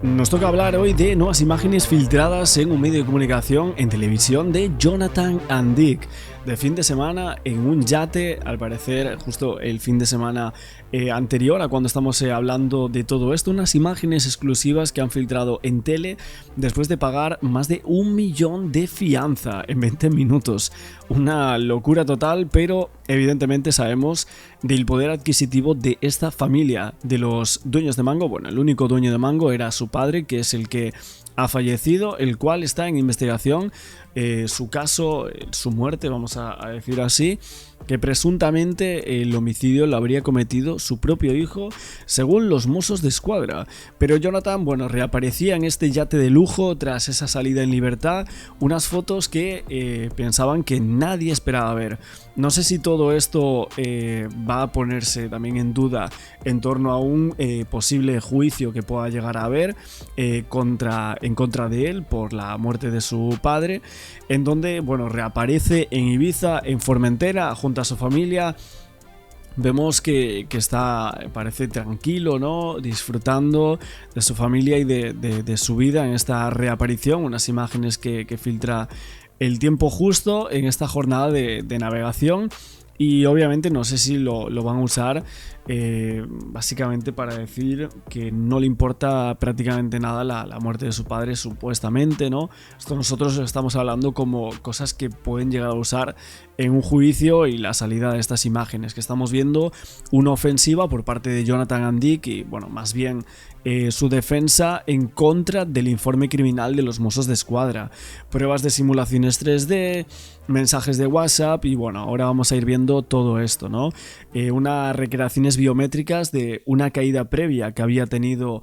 Nos toca hablar hoy de nuevas imágenes filtradas en un medio de comunicación en televisión de Jonathan and Dick. De fin de semana en un yate, al parecer justo el fin de semana anterior a cuando estamos hablando de todo esto, unas imágenes exclusivas que han filtrado en tele después de pagar más de 1 millón de fianza en 20 minutos. Una locura total, pero evidentemente sabemos del poder adquisitivo de esta familia, de los dueños de Mango. Bueno, el único dueño de Mango era su padre, que es el que ha fallecido, el cual está en investigación, su caso, su muerte, vamos a decir así, que presuntamente el homicidio lo habría cometido su propio hijo, según los Mossos d'Esquadra. Pero Jonathan, reaparecía en este yate de lujo tras esa salida en libertad, unas fotos que pensaban que nadie esperaba ver. No sé si todo esto va a ponerse también en duda en torno a un posible juicio que pueda llegar a haber en contra de él por la muerte de su padre, en donde reaparece en Ibiza, en Formentera, junto a su familia. Vemos que está, parece tranquilo, ¿no? Disfrutando de su familia y de su vida en esta reaparición, unas imágenes que filtra El Tiempo Justo en esta jornada de navegación. Y obviamente no sé si lo van a usar básicamente para decir que no le importa prácticamente nada la muerte de su padre, supuestamente, ¿no? Esto nosotros estamos hablando como cosas que pueden llegar a usar en un juicio, y la salida de estas imágenes que estamos viendo, una ofensiva por parte de Jonathan and Dick y más bien su defensa en contra del informe criminal de los Mossos d'Esquadra, pruebas de simulaciones 3D, mensajes de WhatsApp y ahora vamos a ir viendo todo esto, ¿no? Unas recreaciones biométricas de una caída previa que había tenido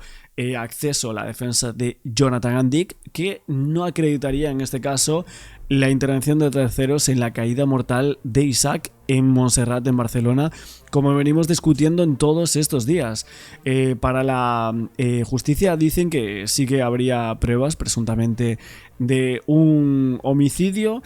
acceso a la defensa de Jonathan and Dick, que no acreditaría en este caso la intervención de terceros en la caída mortal de Isaac en Montserrat, en Barcelona, como venimos discutiendo en todos estos días. Para la justicia dicen que sí que habría pruebas presuntamente de un homicidio,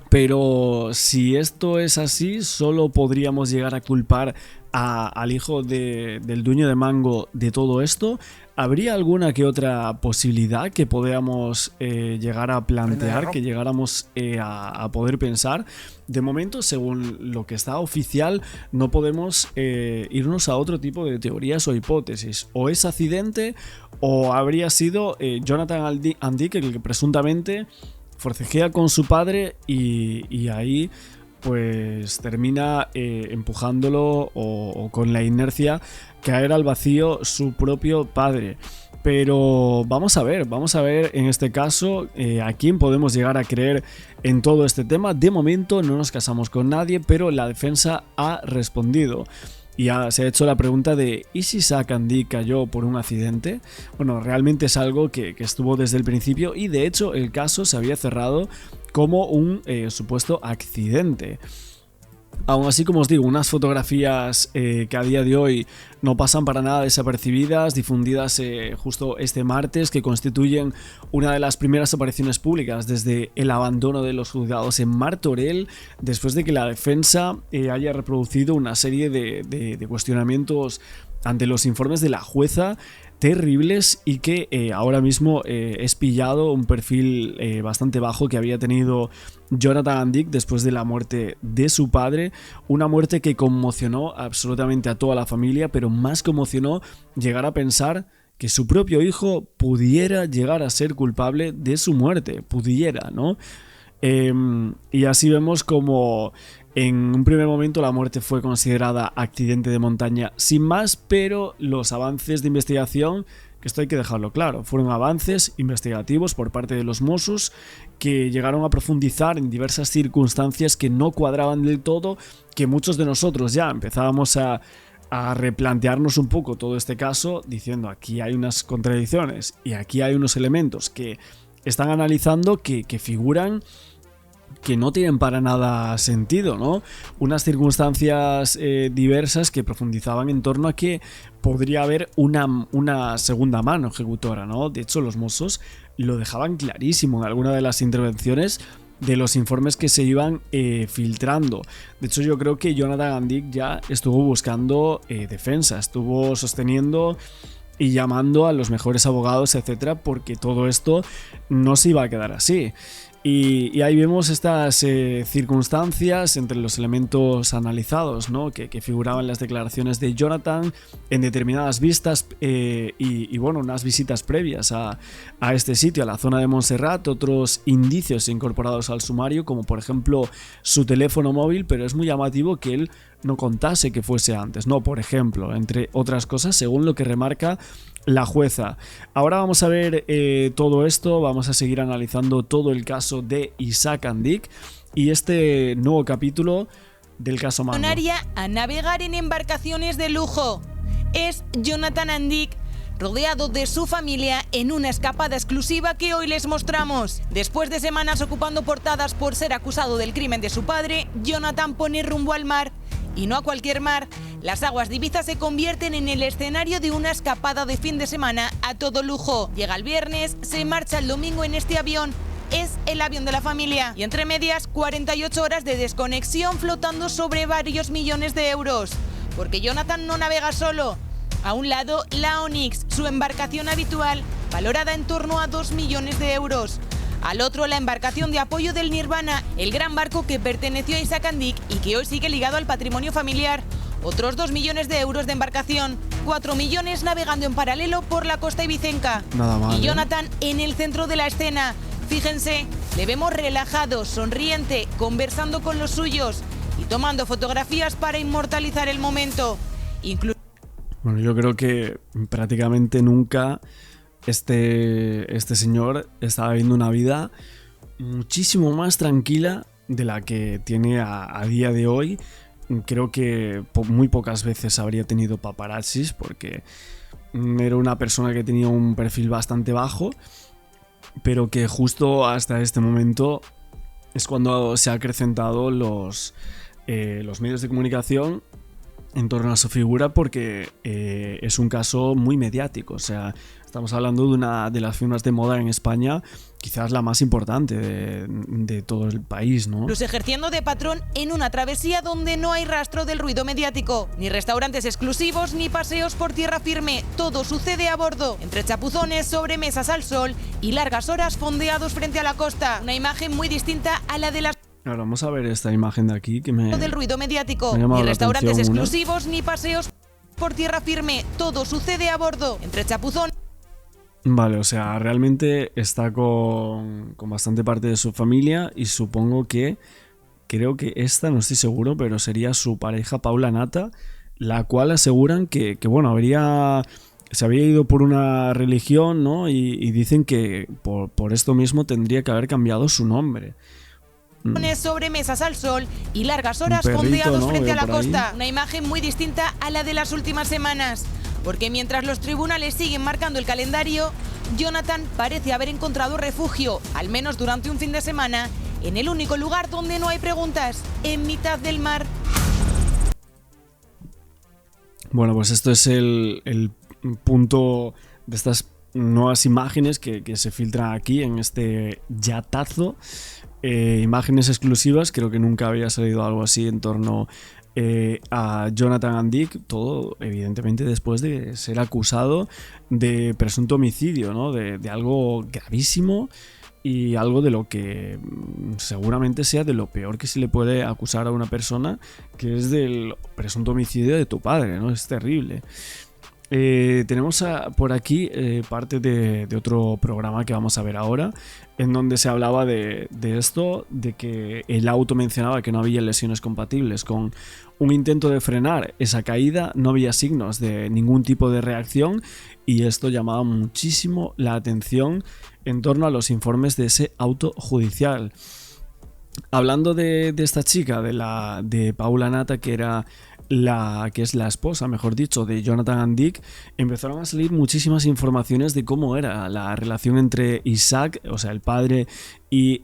pero si esto es así, solo podríamos llegar a culpar al hijo del dueño de Mango de todo esto. ¿Habría alguna que otra posibilidad que podamos llegar a plantear, que llegáramos a poder pensar? De momento, según lo que está oficial, no podemos irnos a otro tipo de teorías o hipótesis. O es accidente, o habría sido Jonathan and Dick el que presuntamente forcejea con su padre y ahí pues termina empujándolo o con la inercia caer al vacío su propio padre. Pero vamos a ver en este caso a quién podemos llegar a creer en todo este tema. De momento no nos casamos con nadie, pero la defensa ha respondido. Y se ha hecho la pregunta de ¿y si Isaac and Dick cayó por un accidente? Realmente es algo que estuvo desde el principio, y de hecho el caso se había cerrado como un supuesto accidente. Aún así, como os digo, unas fotografías que a día de hoy no pasan para nada desapercibidas, difundidas justo este martes, que constituyen una de las primeras apariciones públicas desde el abandono de los juzgados en Martorell, después de que la defensa haya reproducido una serie de cuestionamientos ante los informes de la jueza terribles, y que ahora mismo es pillado un perfil bastante bajo que había tenido Jonathan and Dick después de la muerte de su padre, una muerte que conmocionó absolutamente a toda la familia, pero más conmocionó llegar a pensar que su propio hijo pudiera llegar a ser culpable de su muerte, pudiera, ¿no? Y así vemos como en un primer momento la muerte fue considerada accidente de montaña sin más, pero los avances de investigación, que esto hay que dejarlo claro, fueron avances investigativos por parte de los Mossos que llegaron a profundizar en diversas circunstancias que no cuadraban del todo, que muchos de nosotros ya empezábamos a replantearnos un poco todo este caso, diciendo aquí hay unas contradicciones y aquí hay unos elementos que están analizando que figuran, que no tienen para nada sentido, ¿no? Unas circunstancias diversas que profundizaban en torno a que podría haber una segunda mano ejecutora, ¿no? De hecho, los Mossos lo dejaban clarísimo en alguna de las intervenciones de los informes que se iban filtrando. De hecho, yo creo que Jonathan and Dick ya estuvo buscando defensa, estuvo sosteniendo y llamando a los mejores abogados, etcétera, porque todo esto no se iba a quedar así. Y ahí vemos estas circunstancias entre los elementos analizados, ¿no? que figuraban en las declaraciones de Jonathan en determinadas vistas y bueno, unas visitas previas a este sitio, a la zona de Montserrat, otros indicios incorporados al sumario, como por ejemplo su teléfono móvil, pero es muy llamativo que él no contase que fuese antes, ¿no? Por ejemplo, entre otras cosas, según lo que remarca la jueza. Ahora vamos a ver todo esto, vamos a seguir analizando todo el caso de Isaac Andic y este nuevo capítulo del caso Mango. A navegar en embarcaciones de lujo. Es Jonathan Andic, rodeado de su familia en una escapada exclusiva que hoy les mostramos. Después de semanas ocupando portadas por ser acusado del crimen de su padre, Jonathan pone rumbo al mar. Y no a cualquier mar. Las aguas de Ibiza se convierten en el escenario de una escapada de fin de semana a todo lujo. Llega el viernes, se marcha el domingo en este avión. Es el avión de la familia. Y entre medias, 48 horas de desconexión flotando sobre varios millones de euros. Porque Jonathan no navega solo. A un lado, la Onyx, su embarcación habitual, valorada en torno a 2 millones de euros. Al otro, la embarcación de apoyo del Nirvana, el gran barco que perteneció a Isaac Andic y que hoy sigue ligado al patrimonio familiar. Otros 2 millones de euros de embarcación, 4 millones navegando en paralelo por la costa ibicenca. Nada mal, y Jonathan en el centro de la escena. Fíjense, le vemos relajado, sonriente, conversando con los suyos y tomando fotografías para inmortalizar el momento. Bueno, yo creo que prácticamente nunca este señor estaba viviendo una vida muchísimo más tranquila de la que tiene a día de hoy. Creo que muy pocas veces habría tenido paparazzis porque era una persona que tenía un perfil bastante bajo, pero que justo hasta este momento es cuando se han acrecentado los medios de comunicación en torno a su figura, porque es un caso muy mediático. O sea, estamos hablando de una de las firmas de moda en España, quizás la más importante de todo el país, ¿no? Los ejerciendo de patrón en una travesía donde no hay rastro del ruido mediático, ni restaurantes exclusivos, ni paseos por tierra firme. Todo sucede a bordo, entre chapuzones, sobremesas al sol y largas horas fondeados frente a la costa. Una imagen muy distinta a la de las... Ahora vamos a ver esta imagen de aquí que del ruido mediático, ni restaurantes exclusivos, ni paseos por tierra firme. Todo sucede a bordo, entre chapuzón. Vale, o sea, realmente está con bastante parte de su familia y supongo que, creo que esta, no estoy seguro, pero sería su pareja Paula Nata, la cual aseguran que bueno, se había ido por una religión, ¿no? Y dicen que por esto mismo tendría que haber cambiado su nombre. Sobremesas al sol y largas horas perrito, fondeados, ¿no? frente a la costa. Ahí. Una imagen muy distinta a la de las últimas semanas. Porque mientras los tribunales siguen marcando el calendario, Jonathan parece haber encontrado refugio, al menos durante un fin de semana, en el único lugar donde no hay preguntas, en mitad del mar. Bueno, pues esto es el punto de estas nuevas imágenes que se filtran aquí en este yatazo. Imágenes exclusivas, creo que nunca había salido algo así en torno a Jonathan Andic, todo evidentemente después de ser acusado de presunto homicidio, ¿no? De algo gravísimo y algo de lo que seguramente sea de lo peor que se le puede acusar a una persona, que es del presunto homicidio de tu padre, ¿no? Es terrible. Tenemos por aquí parte de otro programa que vamos a ver ahora, en donde se hablaba de esto, de que el auto mencionaba que no había lesiones compatibles con un intento de frenar esa caída, no había signos de ningún tipo de reacción, y esto llamaba muchísimo la atención en torno a los informes de ese auto judicial. Hablando de esta chica, de Paula Nata, que es la esposa, mejor dicho, de Jonathan Andic, empezaron a salir muchísimas informaciones de cómo era la relación entre Isaac, o sea, el padre, y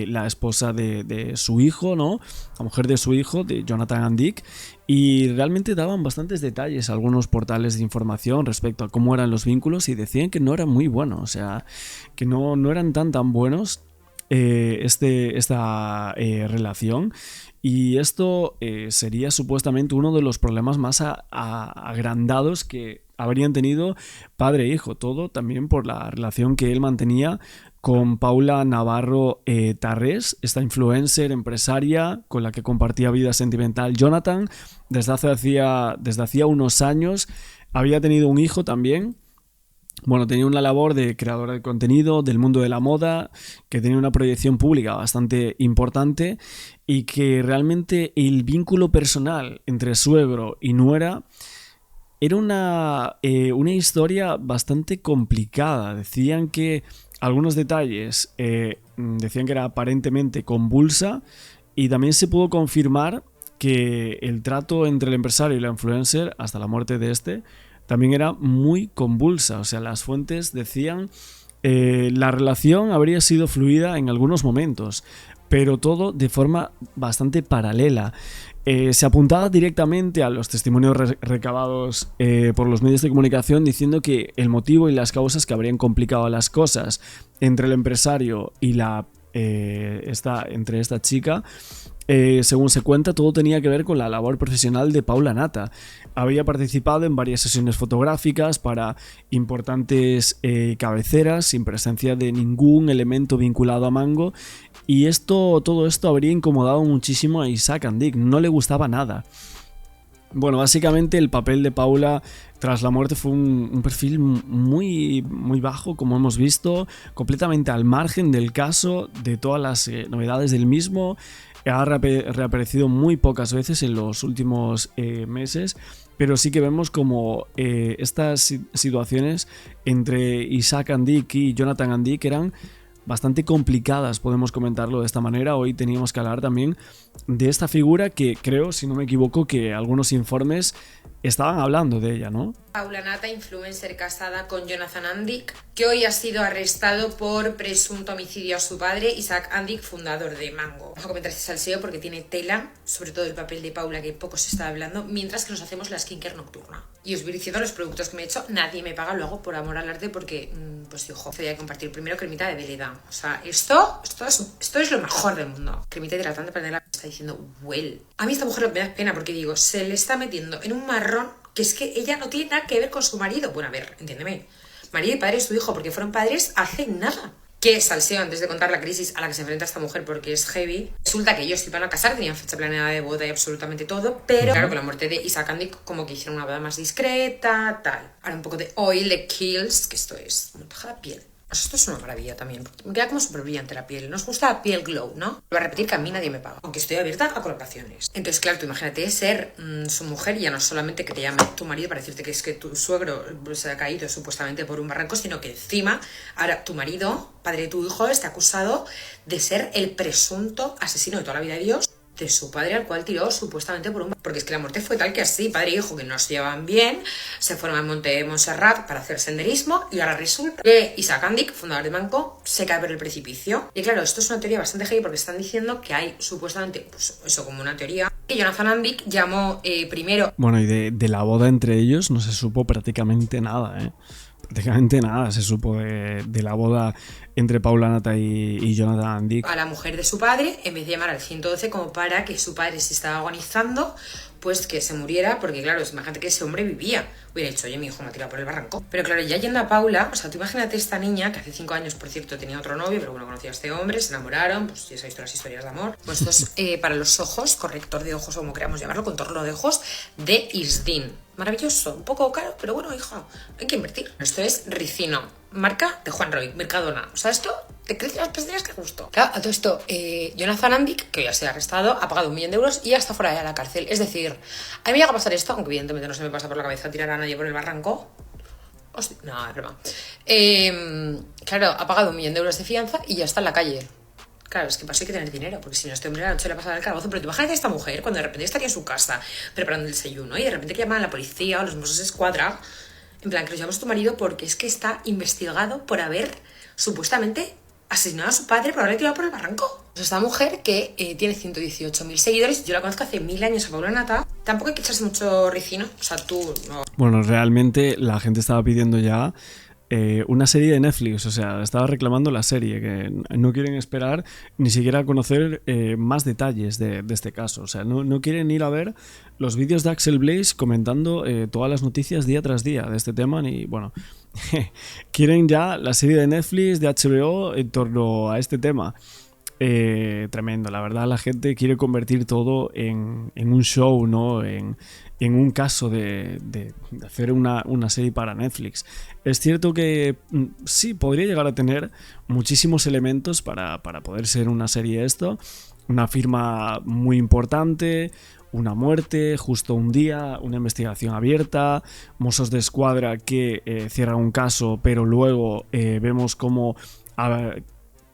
la esposa de su hijo, ¿no? La mujer de su hijo, de Jonathan Andic, y realmente daban bastantes detalles a algunos portales de información respecto a cómo eran los vínculos, y decían que no eran muy buenos, o sea, que no eran tan buenos. esta relación. Y esto sería supuestamente uno de los problemas más agrandados que habrían tenido padre e hijo. Todo también por la relación que él mantenía con Paula Navarro Tarrés, esta influencer, empresaria con la que compartía vida sentimental Jonathan. Desde hacía unos años había tenido un hijo también. Bueno, tenía una labor de creadora de contenido del mundo de la moda, que tenía una proyección pública bastante importante y que realmente el vínculo personal entre suegro y nuera era una historia bastante complicada. Decían que algunos detalles decían que era aparentemente convulsa, y también se pudo confirmar que el trato entre el empresario y la influencer, hasta la muerte de este, también era muy convulsa. O sea, las fuentes decían la relación habría sido fluida en algunos momentos, pero todo de forma bastante paralela. Se apuntaba directamente a los testimonios recabados por los medios de comunicación, diciendo que el motivo y las causas que habrían complicado las cosas entre el empresario y entre esta chica, según se cuenta, todo tenía que ver con la labor profesional de Paula Nata. Había participado en varias sesiones fotográficas para importantes cabeceras sin presencia de ningún elemento vinculado a Mango, y todo esto habría incomodado muchísimo a Isaac Andic. No le gustaba nada. Bueno, básicamente el papel de Paula tras la muerte fue un perfil muy, muy bajo, como hemos visto, completamente al margen del caso, de todas las novedades del mismo. Ha reaparecido muy pocas veces en los últimos meses, pero sí que vemos como estas situaciones entre Isaac Andic y Jonathan Andic eran bastante complicadas, podemos comentarlo de esta manera. Hoy teníamos que hablar también de esta figura que creo, si no me equivoco, que algunos informes estaban hablando de ella, ¿no? Paula Nata, influencer casada con Jonathan Andic, que hoy ha sido arrestado por presunto homicidio a su padre, Isaac Andic, fundador de Mango. Vamos a comentar este salseo porque tiene tela, sobre todo el papel de Paula, que poco se está hablando, mientras que nos hacemos la skincare nocturna. Y os voy diciendo los productos que me he hecho, nadie me paga, lo hago por amor al arte porque, pues dijo, voy a compartir primero cremita de Beleda. O sea, esto es lo mejor del mundo. Cremita hidratante para tener la... Está diciendo, well. A mí esta mujer me da pena porque digo, se le está metiendo en un marrón que es que ella no tiene nada que ver con su marido. Bueno, a ver, entiéndeme. Marido y padre es su hijo, porque fueron padres hace nada. Que salseo, antes de contar la crisis a la que se enfrenta esta mujer, porque es heavy. Resulta que ellos se iban a casar, tenían fecha planeada de boda y absolutamente todo, pero claro, con la muerte de Isaac Andic, como que hicieron una boda más discreta, tal. Ahora un poco de oil, de kills, que esto es, me baja la piel. Esto es una maravilla también, porque me queda como súper brillante la piel. Nos gusta la piel glow, ¿no? Voy a repetir que a mí nadie me paga, aunque estoy abierta a colaboraciones. Entonces, claro, tú imagínate ser su mujer, y ya no solamente que te llame tu marido para decirte que es que tu suegro se ha caído supuestamente por un barranco, sino que encima, ahora tu marido, padre de tu hijo, está acusado de ser el presunto asesino de toda la vida de Dios de su padre, al cual tiró supuestamente por un barranco. Porque es que la muerte fue tal que así, padre e hijo que no se llevaban bien, se fueron al monte de Montserrat para hacer senderismo, y ahora resulta que Isaac Andic, fundador de Mango, se cae por el precipicio. Y claro, esto es una teoría bastante heavy porque están diciendo que hay supuestamente, pues eso como una teoría, que Jonathan Andic llamó primero... Bueno, y de la boda entre ellos no se supo prácticamente nada, ¿eh? Prácticamente nada se supo de la boda entre Paula Nata y Jonathan Andic. A la mujer de su padre, en vez de llamar al 112 como para que su padre se estaba agonizando, pues que se muriera, porque claro, imagínate que ese hombre vivía. Hubiera dicho, oye, mi hijo me ha tirado por el barranco. Pero claro, ya yendo a Paula, o sea, tú imagínate esta niña, que hace 5 años, por cierto, tenía otro novio, pero bueno, conocía a este hombre, se enamoraron, pues ya sabéis todas las historias de amor. Pues esto es para los ojos, corrector de ojos, o como queramos llamarlo, contorno de ojos, de Isdin. Maravilloso, un poco caro, pero bueno, hija, hay que invertir. Esto es Ricino, marca de Juan Roy, Mercadona. O sea, esto te crece las pestañas que gusto. Claro, a todo esto, Jonathan Andic, que ya se ha arrestado, ha pagado 1 millón de euros y ya está fuera de la cárcel. Es decir, a mí me llega a pasar esto, aunque evidentemente no se me pasa por la cabeza tirar a nadie por el barranco. Hostia, no, es broma. Claro, ha pagado 1 millón de euros de fianza y ya está en la calle. Claro, es que para eso hay que tener dinero, porque si no, este hombre a la noche le pasa el calabozo. Pero tú imagínate a esta mujer cuando de repente estaría en su casa preparando el desayuno y de repente que llaman a la policía o los Mossos Escuadra, en plan, que lo llamas tu marido porque es que está investigado por haber supuestamente asesinado a su padre por haberle tirado por el barranco. Pues esta mujer que tiene 118.000 seguidores, yo la conozco hace 1000 años a Paula Nata, tampoco hay que echarse mucho ricino, o sea, tú no... Bueno, realmente la gente estaba pidiendo ya una serie de Netflix, o sea, estaba reclamando la serie, que no quieren esperar ni siquiera a conocer más detalles de este caso, o sea, no quieren ir a ver los vídeos de Axel Blaze comentando todas las noticias día tras día de este tema, ni, bueno, quieren ya la serie de Netflix, de HBO en torno a este tema. Tremendo, la verdad la gente quiere convertir todo en un show, ¿no? En un caso de hacer una serie para Netflix. Es cierto que sí, podría llegar a tener muchísimos elementos para poder ser una serie esto, una firma muy importante, una muerte, justo un día, una investigación abierta, Mossos de Escuadra que cierran un caso, pero luego vemos cómo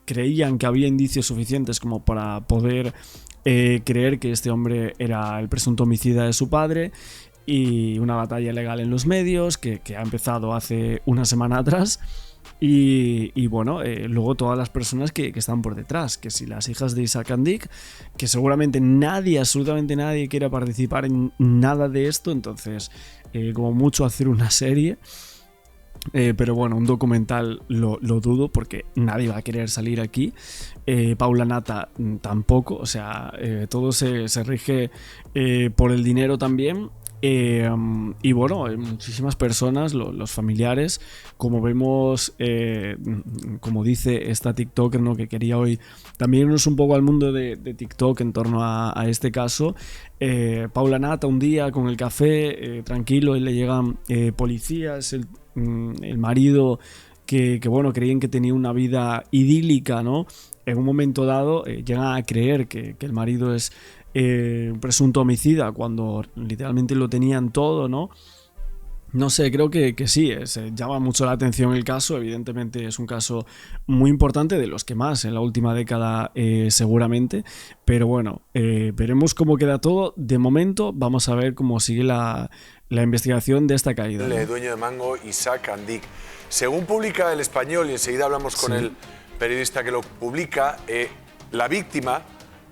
creían que había indicios suficientes como para poder creer que este hombre era el presunto homicida de su padre, y una batalla legal en los medios que ha empezado hace una semana atrás. Y bueno, luego todas las personas que están por detrás, que si las hijas de Isaac and Dick, que seguramente nadie, absolutamente nadie quiera participar en nada de esto, entonces como mucho hacer una serie. Pero bueno, un documental lo dudo, porque nadie va a querer salir aquí. Paula Nata tampoco, o sea, todo se rige por el dinero también. Y bueno, muchísimas personas, los familiares, como vemos, como dice esta TikToker, ¿no? Que quería hoy también irnos un poco al mundo de TikTok en torno a este caso. Paula Nata un día con el café, tranquilo, y le llegan policías, el marido que bueno, creían que tenía una vida idílica, ¿no? En un momento dado llegan a creer que el marido es un presunto homicida, cuando literalmente lo tenían todo, ¿no? No sé, creo que sí, llama mucho la atención el caso. Evidentemente es un caso muy importante, de los que más en la última década seguramente, pero bueno, veremos cómo queda todo. De momento vamos a ver cómo sigue la investigación de esta caída, ¿no? El dueño de Mango, Isaac and Dick. Según publica El Español, y enseguida hablamos con el periodista que lo publica, la víctima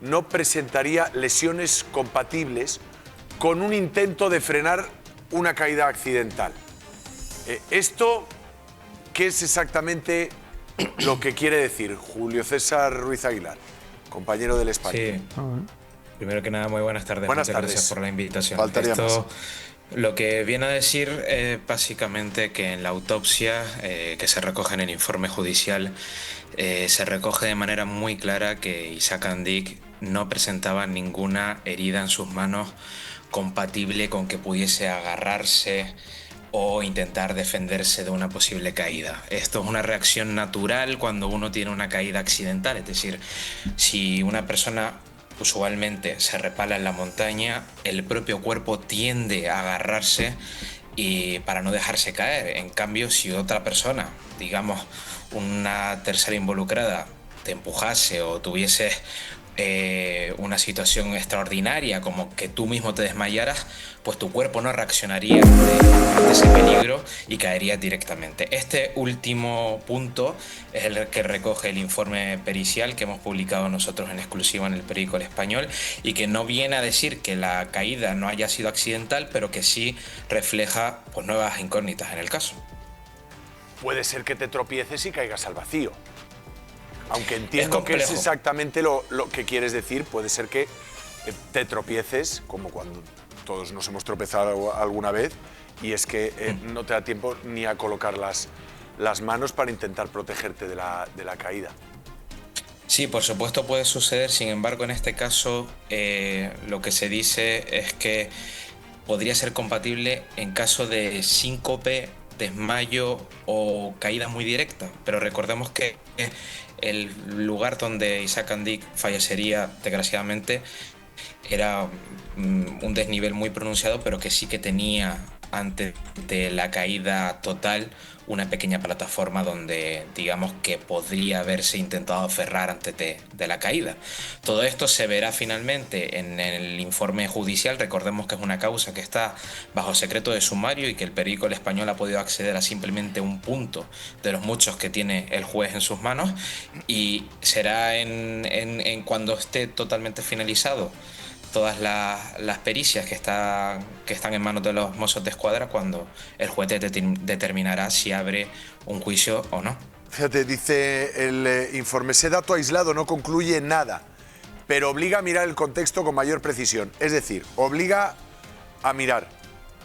no presentaría lesiones compatibles con un intento de frenar una caída accidental. ¿Esto qué es exactamente lo que quiere decir Julio César Ruiz Aguilar, compañero del Español? Sí. Primero que nada, muy buenas tardes. Buenas Muchas tardes. Gracias por la invitación. Faltaría más. Lo que viene a decir es básicamente que en la autopsia que se recoge en el informe judicial se recoge de manera muy clara que Isaac and Dick no presentaba ninguna herida en sus manos compatible con que pudiese agarrarse o intentar defenderse de una posible caída. Esto es una reacción natural cuando uno tiene una caída accidental, es decir, si una persona usualmente se repala en la montaña, el propio cuerpo tiende a agarrarse y para no dejarse caer. En cambio, si otra persona, digamos una tercera involucrada, te empujase o tuviese una situación extraordinaria como que tú mismo te desmayaras, pues tu cuerpo no reaccionaría ante ese peligro y caería directamente. Este último punto es el que recoge el informe pericial que hemos publicado nosotros en exclusiva en el periódico El Español, y que no viene a decir que la caída no haya sido accidental, pero que sí refleja pues nuevas incógnitas en el caso. Puede ser que te tropieces y caigas al vacío. Aunque entiendo que es exactamente lo que quieres decir, puede ser que te tropieces, como cuando todos nos hemos tropezado alguna vez, y es que no te da tiempo ni a colocar las manos para intentar protegerte de la caída. Sí, por supuesto puede suceder, sin embargo en este caso lo que se dice es que podría ser compatible en caso de síncope, desmayo o caída muy directa, pero recordemos que el lugar donde Isaac and Dick fallecería, desgraciadamente, era un desnivel muy pronunciado, pero que sí que tenía, antes de la caída total, una pequeña plataforma donde, digamos, que podría haberse intentado aferrar antes de la caída. Todo esto se verá finalmente en el informe judicial. Recordemos que es una causa que está bajo secreto de sumario y que el periódico El Español ha podido acceder a simplemente un punto de los muchos que tiene el juez en sus manos, y será en cuando esté totalmente finalizado todas las pericias que están en manos de los Mossos de Escuadra cuando el juez determinará si abre un juicio o no. Fíjate, dice el informe, ese dato aislado no concluye nada, pero obliga a mirar el contexto con mayor precisión. Es decir, obliga a mirar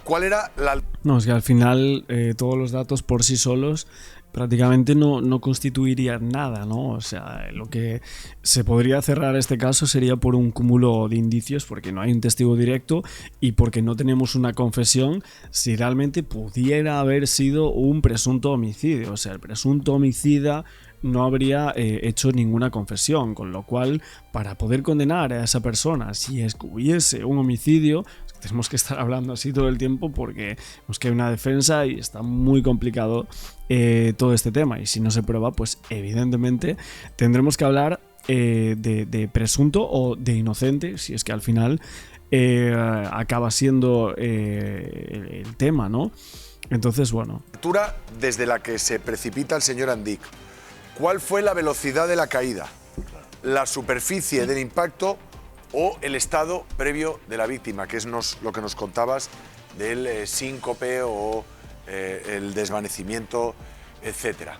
cuál era la... No, es que al final todos los datos por sí solos prácticamente no constituirían nada, ¿no? O sea, lo que se podría cerrar este caso sería por un cúmulo de indicios, porque no hay un testigo directo y porque no tenemos una confesión si realmente pudiera haber sido un presunto homicidio. O sea, el presunto homicida no habría hecho ninguna confesión, con lo cual, para poder condenar a esa persona, si es que hubiese un homicidio, tenemos que estar hablando así todo el tiempo porque es que hay una defensa y está muy complicado todo este tema, y si no se prueba, pues evidentemente tendremos que hablar de presunto o de inocente, si es que al final acaba siendo el tema, ¿no? Entonces, bueno. Altura desde la que se precipita el señor Andic. ¿Cuál fue la velocidad de la caída? ¿La superficie del impacto o el estado previo de la víctima, que es lo que nos contabas del síncope o el desvanecimiento, etcétera?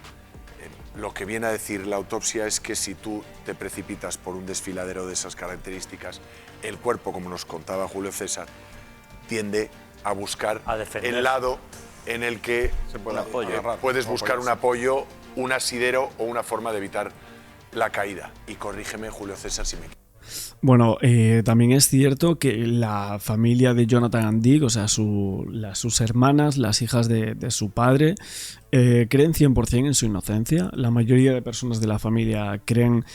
Lo que viene a decir la autopsia es que si tú te precipitas por un desfiladero de esas características, el cuerpo, como nos contaba Julio César, tiende a buscar el lado en el que puedes buscar un apoyo, un asidero o una forma de evitar la caída. Y corrígeme, Julio César, si me equivoco. Bueno, también es cierto que la familia de Jonathan Andic, o sea, sus hermanas, las hijas de su padre, creen 100% en su inocencia. La mayoría de personas de la familia creen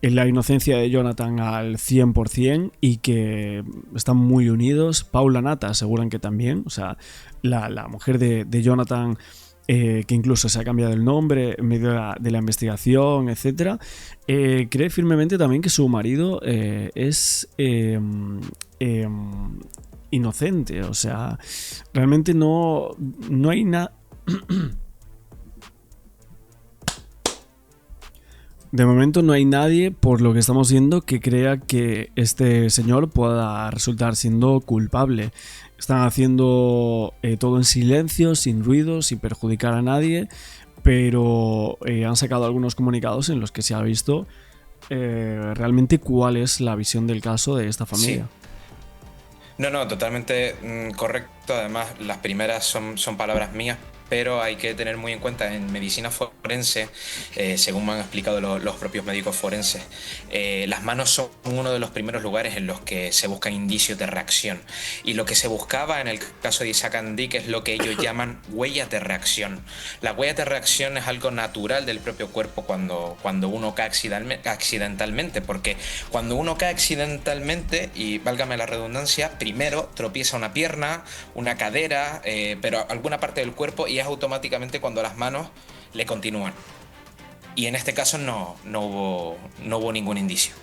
en la inocencia de Jonathan al 100% y que están muy unidos. Paula Nata aseguran que también, o sea, la mujer de Jonathan, que incluso se ha cambiado el nombre en medio de la investigación, etc., cree firmemente también que su marido es inocente. O sea, realmente no hay nada. De momento no hay nadie, por lo que estamos viendo, que crea que este señor pueda resultar siendo culpable. Están haciendo todo en silencio, sin ruido, sin perjudicar a nadie, pero han sacado algunos comunicados en los que se ha visto realmente cuál es la visión del caso de esta familia. Sí. No, totalmente correcto. Además, las primeras son palabras mías, pero hay que tener muy en cuenta en medicina forense, según me han explicado los propios médicos forenses, las manos son uno de los primeros lugares en los que se buscan indicios de reacción. Y lo que se buscaba en el caso de Isaac Andic es lo que ellos llaman huellas de reacción. Las huellas de reacción es algo natural del propio cuerpo cuando uno cae accidentalmente, porque cuando uno cae accidentalmente, y válgame la redundancia, primero tropieza una pierna, una cadera, pero alguna parte del cuerpo, y es automáticamente cuando las manos le continúan. Y en este caso no hubo ningún indicio.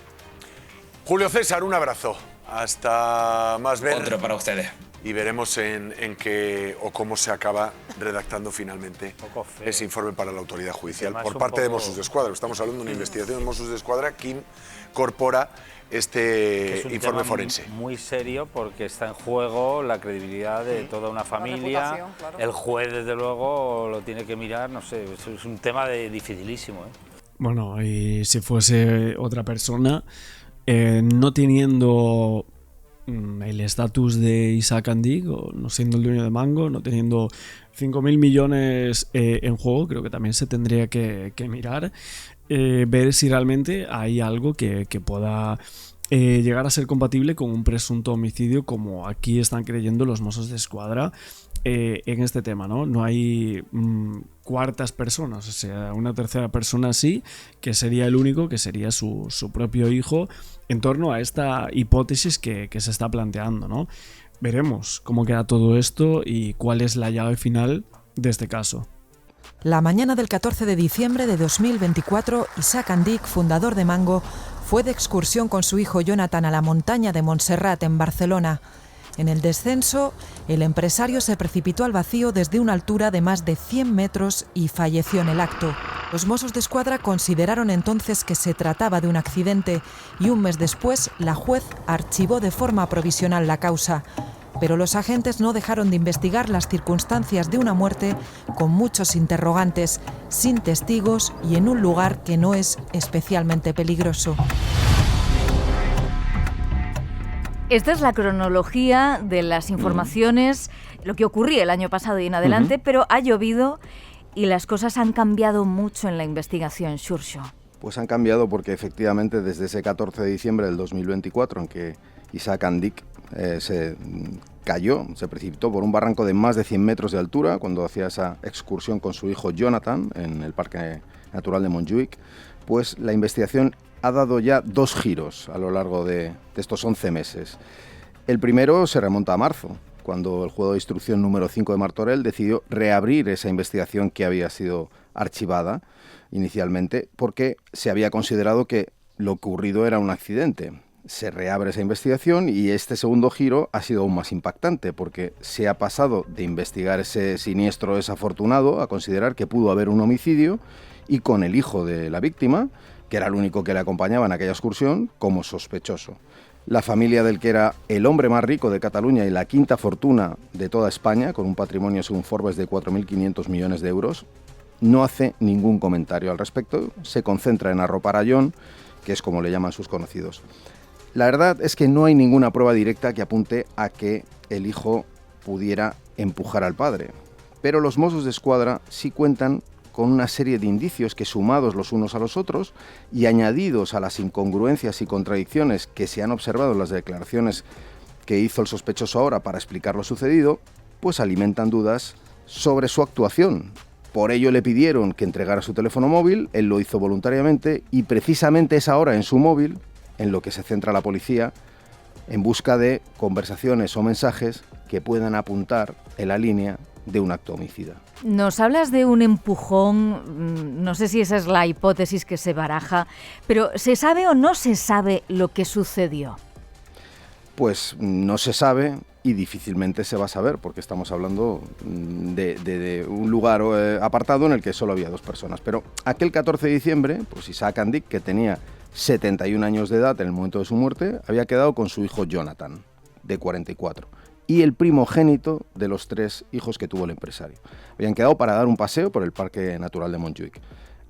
Julio César, un abrazo. Hasta más ver. Otro para ustedes. Y veremos en qué o cómo se acaba redactando finalmente ese informe para la autoridad judicial por parte de Mossos de Escuadra. Estamos hablando de una investigación de Mossos de Escuadra que incorpora este informe forense. Muy serio, porque está en juego la credibilidad de toda una familia. Claro. El juez, desde luego, lo tiene que mirar. No sé, es un tema dificilísimo. Bueno, y si fuese otra persona, no teniendo el estatus de Isaac Andic, o no siendo el dueño de Mango, no teniendo 5.000 millones en juego, creo que también se tendría que mirar, ver si realmente hay algo que pueda llegar a ser compatible con un presunto homicidio, como aquí están creyendo los Mossos de Escuadra en este tema, ¿no? No hay cuartas personas, o sea, una tercera persona sí, que sería el único, que sería su propio hijo, en torno a esta hipótesis que se está planteando, ¿no? Veremos cómo queda todo esto y cuál es la llave final de este caso. La mañana del 14 de diciembre de 2024, Isaac Andic, fundador de Mango, fue de excursión con su hijo Jonathan a la montaña de Montserrat, en Barcelona. En el descenso, el empresario se precipitó al vacío desde una altura de más de 100 metros y falleció en el acto. Los Mossos d'Esquadra consideraron entonces que se trataba de un accidente y un mes después la juez archivó de forma provisional la causa. Pero los agentes no dejaron de investigar las circunstancias de una muerte con muchos interrogantes, sin testigos y en un lugar que no es especialmente peligroso. Esta es la cronología de las informaciones, lo que ocurría el año pasado y en adelante, pero ha llovido y las cosas han cambiado mucho en la investigación, Xurxo. Pues han cambiado porque efectivamente desde ese 14 de diciembre del 2024 en que Isaac Andic se precipitó por un barranco de más de 100 metros de altura cuando hacía esa excursión con su hijo Jonathan en el Parque Natural de Montjuïc, pues la investigación ha dado ya 2 giros a lo largo de estos 11 meses. El primero se remonta a marzo, cuando el Juzgado de Instrucción número 5 de Martorell decidió reabrir esa investigación que había sido archivada inicialmente porque se había considerado que lo ocurrido era un accidente. Se reabre esa investigación y este segundo giro ha sido aún más impactante porque se ha pasado de investigar ese siniestro desafortunado a considerar que pudo haber un homicidio y con el hijo de la víctima, que era el único que le acompañaba en aquella excursión, como sospechoso. La familia del que era el hombre más rico de Cataluña y la quinta fortuna de toda España, con un patrimonio según Forbes de 4.500 millones de euros, no hace ningún comentario al respecto, se concentra en arropar a Jon, que es como le llaman sus conocidos. La verdad es que no hay ninguna prueba directa que apunte a que el hijo pudiera empujar al padre, pero los Mossos d'Esquadra sí cuentan con una serie de indicios que, sumados los unos a los otros y añadidos a las incongruencias y contradicciones que se han observado en las declaraciones que hizo el sospechoso ahora para explicar lo sucedido, pues alimentan dudas sobre su actuación. Por ello le pidieron que entregara su teléfono móvil, él lo hizo voluntariamente y precisamente es ahora en su móvil en lo que se centra la policía en busca de conversaciones o mensajes que puedan apuntar en la línea de un acto homicida. Nos hablas de un empujón, no sé si esa es la hipótesis que se baraja, pero ¿se sabe o no se sabe lo que sucedió? Pues no se sabe y difícilmente se va a saber porque estamos hablando de un lugar apartado en el que solo había 2 personas. Pero aquel 14 de diciembre, pues Isaac Andic, que tenía 71 años de edad en el momento de su muerte, había quedado con su hijo Jonathan, de 44. Y el primogénito de los 3 hijos que tuvo el empresario. Habían quedado para dar un paseo por el Parque Natural de Montjuïc.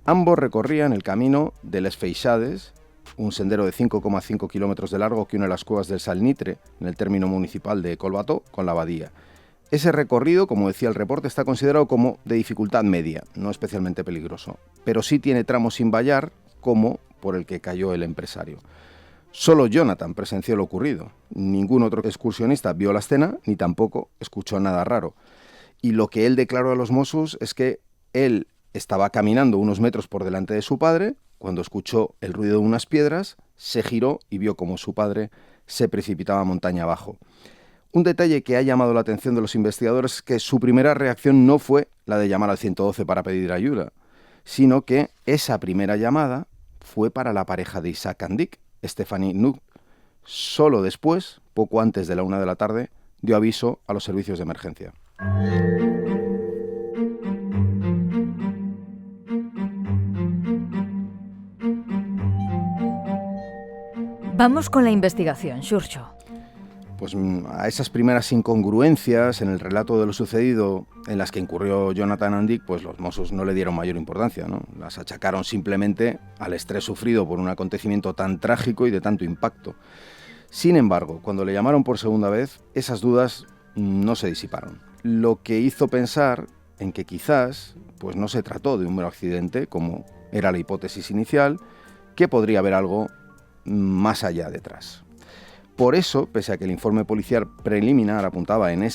Ambos recorrían el camino de Les Feixades, un sendero de 5,5 kilómetros de largo que une las cuevas del Salnitre, en el término municipal de Collbató, con la abadía. Ese recorrido, como decía el reporte, está considerado como de dificultad media, no especialmente peligroso, pero sí tiene tramos sin vallar, como por el que cayó el empresario. Solo Jonathan presenció lo ocurrido. Ningún otro excursionista vio la escena ni tampoco escuchó nada raro. Y lo que él declaró a los Mossos es que él estaba caminando unos metros por delante de su padre cuando escuchó el ruido de unas piedras, se giró y vio como su padre se precipitaba montaña abajo. Un detalle que ha llamado la atención de los investigadores es que su primera reacción no fue la de llamar al 112 para pedir ayuda, sino que esa primera llamada fue para la pareja de Isaac Andic, Stephanie Nutt. Solo después, poco antes de la 1 de la tarde, dio aviso a los servicios de emergencia. Vamos con la investigación, Xurxo. Pues a esas primeras incongruencias en el relato de lo sucedido en las que incurrió Jonathan Andic, pues los Mossos no le dieron mayor importancia, ¿no? Las achacaron simplemente al estrés sufrido por un acontecimiento tan trágico y de tanto impacto. Sin embargo, cuando le llamaron por segunda vez, esas dudas no se disiparon. Lo que hizo pensar en que quizás pues no se trató de un mero accidente, como era la hipótesis inicial, que podría haber algo más allá detrás. Por eso, pese a que el informe policial preliminar apuntaba en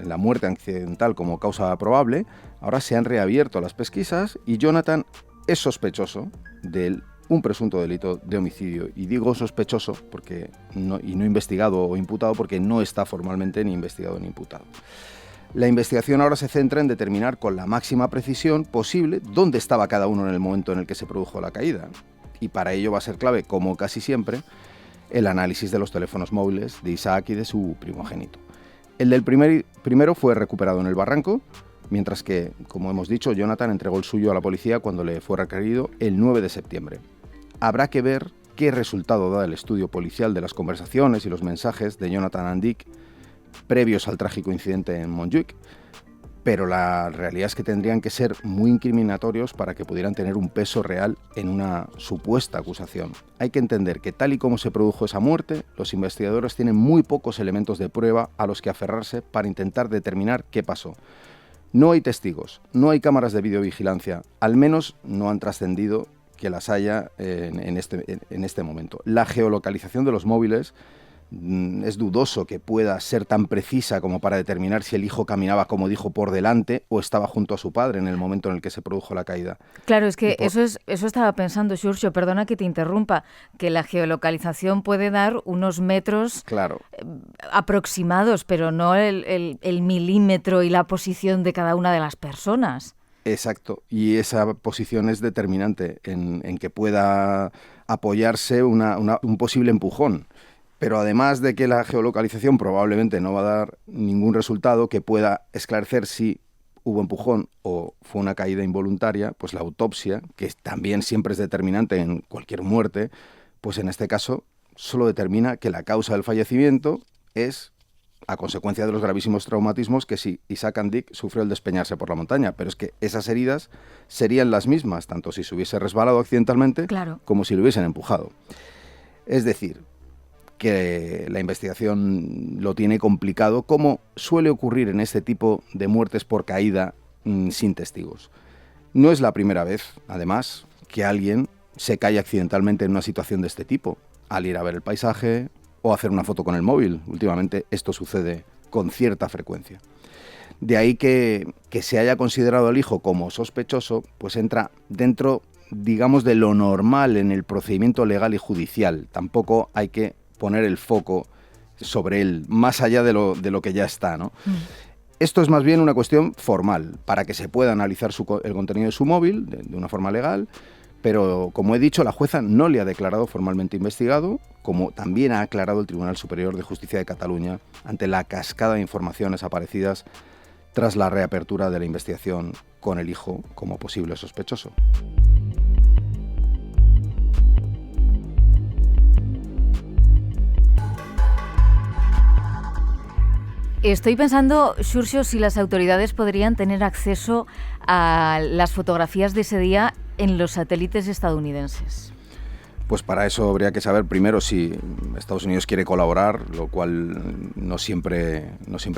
la muerte accidental como causa probable, ahora se han reabierto las pesquisas y Jonathan es sospechoso de un presunto delito de homicidio. Y digo sospechoso porque no investigado o imputado porque no está formalmente ni investigado ni imputado. La investigación ahora se centra en determinar con la máxima precisión posible dónde estaba cada uno en el momento en el que se produjo la caída. Y para ello va a ser clave, como casi siempre, el análisis de los teléfonos móviles de Isaac y de su primogénito. El del primero fue recuperado en el barranco, mientras que, como hemos dicho, Jonathan entregó el suyo a la policía cuando le fue requerido el 9 de septiembre. Habrá que ver qué resultado da el estudio policial de las conversaciones y los mensajes de Jonathan Andik previos al trágico incidente en Montjuic, pero la realidad es que tendrían que ser muy incriminatorios para que pudieran tener un peso real en una supuesta acusación. Hay que entender que tal y como se produjo esa muerte, los investigadores tienen muy pocos elementos de prueba a los que aferrarse para intentar determinar qué pasó. No hay testigos, no hay cámaras de videovigilancia, al menos no han trascendido que las haya en este momento. La geolocalización de los móviles es dudoso que pueda ser tan precisa como para determinar si el hijo caminaba, como dijo, por delante o estaba junto a su padre en el momento en el que se produjo la caída. Claro, es que eso estaba pensando, Xurxo, perdona que te interrumpa, que la geolocalización puede dar unos metros aproximados, pero no el milímetro y la posición de cada una de las personas. Exacto, y esa posición es determinante en que pueda apoyarse un posible empujón. Pero además de que la geolocalización probablemente no va a dar ningún resultado que pueda esclarecer si hubo empujón o fue una caída involuntaria, pues la autopsia, que también siempre es determinante en cualquier muerte, pues en este caso solo determina que la causa del fallecimiento es a consecuencia de los gravísimos traumatismos que sí, Isaac Andik sufrió al despeñarse por la montaña, pero es que esas heridas serían las mismas, tanto si se hubiese resbalado accidentalmente como si lo hubiesen empujado. Es decir, que la investigación lo tiene complicado, como suele ocurrir en este tipo de muertes por caída sin testigos. No es la primera vez, además, que alguien se cae accidentalmente en una situación de este tipo, al ir a ver el paisaje o hacer una foto con el móvil. Últimamente esto sucede con cierta frecuencia. De ahí que se haya considerado al hijo como sospechoso, pues entra dentro, digamos, de lo normal en el procedimiento legal y judicial. Tampoco hay que poner el foco sobre él, más allá de lo que ya está, ¿no? Esto es más bien una cuestión formal, para que se pueda analizar el contenido de su móvil de una forma legal, pero, como he dicho, la jueza no le ha declarado formalmente investigado, como también ha aclarado el Tribunal Superior de Justicia de Cataluña ante la cascada de informaciones aparecidas tras la reapertura de la investigación con el hijo como posible sospechoso. Estoy pensando, Xurxo, si las autoridades podrían tener acceso a las fotografías de ese día en los satélites estadounidenses. Pues para eso habría que saber primero si Estados Unidos quiere colaborar, lo cual no siempre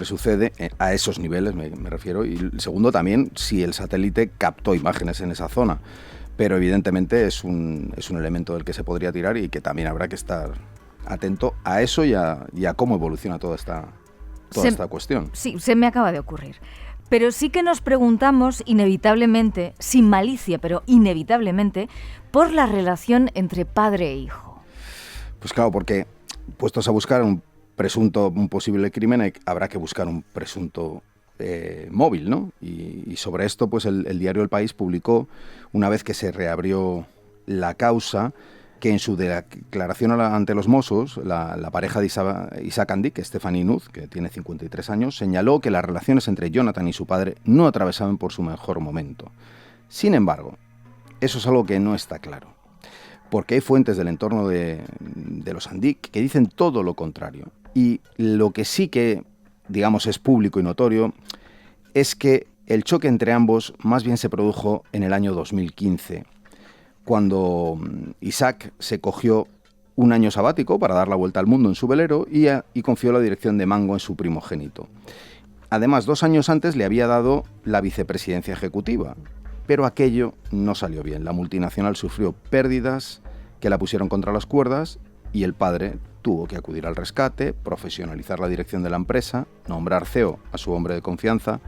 sucede, a esos niveles me refiero, y segundo también si el satélite captó imágenes en esa zona, pero evidentemente es un elemento del que se podría tirar y que también habrá que estar atento a eso y a cómo evoluciona toda esta cuestión. Sí, se me acaba de ocurrir. Pero sí que nos preguntamos inevitablemente, sin malicia, pero inevitablemente, por la relación entre padre e hijo. Pues claro, porque puestos a buscar un posible crimen, habrá que buscar un presunto móvil, ¿no? Y sobre esto, pues el diario El País publicó, una vez que se reabrió la causa, que en su declaración ante los Mossos, la pareja de Isaac Andik, Stephanie Nuth, que tiene 53 años, señaló que las relaciones entre Jonathan y su padre no atravesaban por su mejor momento. Sin embargo, eso es algo que no está claro, porque hay fuentes del entorno de los Andik que dicen todo lo contrario. Y lo que sí que, digamos, es público y notorio es que el choque entre ambos más bien se produjo en el año 2015, cuando Isaac se cogió un año sabático para dar la vuelta al mundo en su velero y confió la dirección de Mango en su primogénito. Además, 2 años antes le había dado la vicepresidencia ejecutiva, pero aquello no salió bien. La multinacional sufrió pérdidas que la pusieron contra las cuerdas y el padre tuvo que acudir al rescate, profesionalizar la dirección de la empresa, nombrar CEO a su hombre de confianza,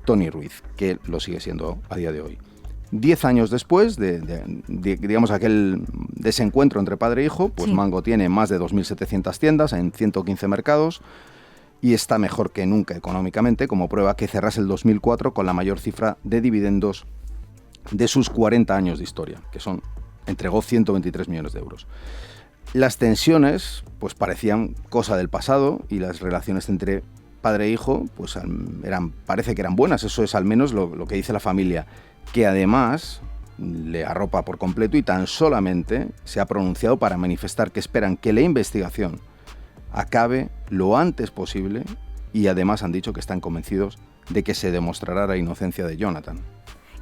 Tony Ruiz, que lo sigue siendo a día de hoy. 10 años después digamos, aquel desencuentro entre padre e hijo, pues sí. Mango tiene más de 2.700 tiendas en 115 mercados y está mejor que nunca económicamente, como prueba que cerrase el 2004 con la mayor cifra de dividendos de sus 40 años de historia, que entregó 123 millones de euros. Las tensiones pues parecían cosa del pasado y las relaciones entre padre e hijo pues parece que eran buenas, eso es al menos lo que dice la familia, que además le arropa por completo y tan solamente se ha pronunciado para manifestar que esperan que la investigación acabe lo antes posible y además han dicho que están convencidos de que se demostrará la inocencia de Jonathan.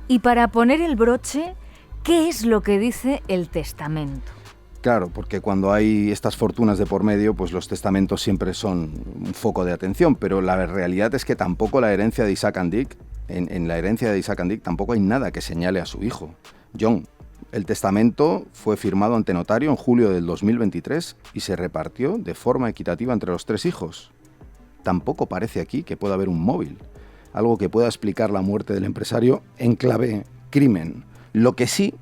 Y para poner el broche, ¿qué es lo que dice el testamento? Claro, porque cuando hay estas fortunas de por medio, pues los testamentos siempre son un foco de atención, pero la realidad es que tampoco la herencia de Isaac and Dick, en la herencia de Isaac and Dick tampoco hay nada que señale a su hijo, John. El testamento fue firmado ante notario en julio del 2023 y se repartió de forma equitativa entre los 3 hijos. Tampoco parece aquí que pueda haber un móvil, algo que pueda explicar la muerte del empresario en clave crimen. Lo que sí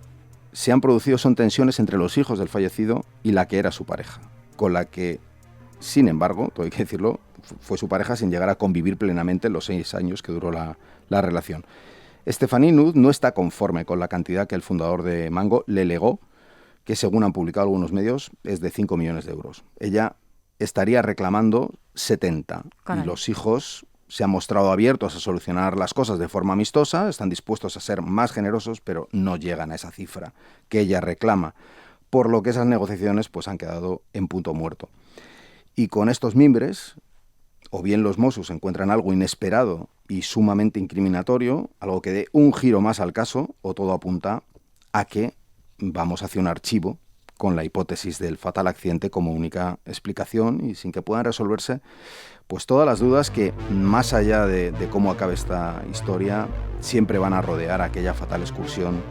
se han producido son tensiones entre los hijos del fallecido y la que era su pareja, con la que, sin embargo, todo hay que decirlo, fue su pareja sin llegar a convivir plenamente en los 6 años que duró la relación. Stephanie Nuth no está conforme con la cantidad que el fundador de Mango le legó, que según han publicado algunos medios es de 5 millones de euros. Ella estaría reclamando 70. Caray. Y los hijos se han mostrado abiertos a solucionar las cosas de forma amistosa, están dispuestos a ser más generosos, pero no llegan a esa cifra que ella reclama, por lo que esas negociaciones pues han quedado en punto muerto. Y con estos mimbres, o bien los Mossos encuentran algo inesperado y sumamente incriminatorio, algo que dé un giro más al caso, o todo apunta a que vamos hacia un archivo con la hipótesis del fatal accidente como única explicación y sin que puedan resolverse pues todas las dudas que, más allá de cómo acabe esta historia, siempre van a rodear aquella fatal excursión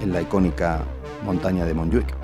en la icónica montaña de Montjuic.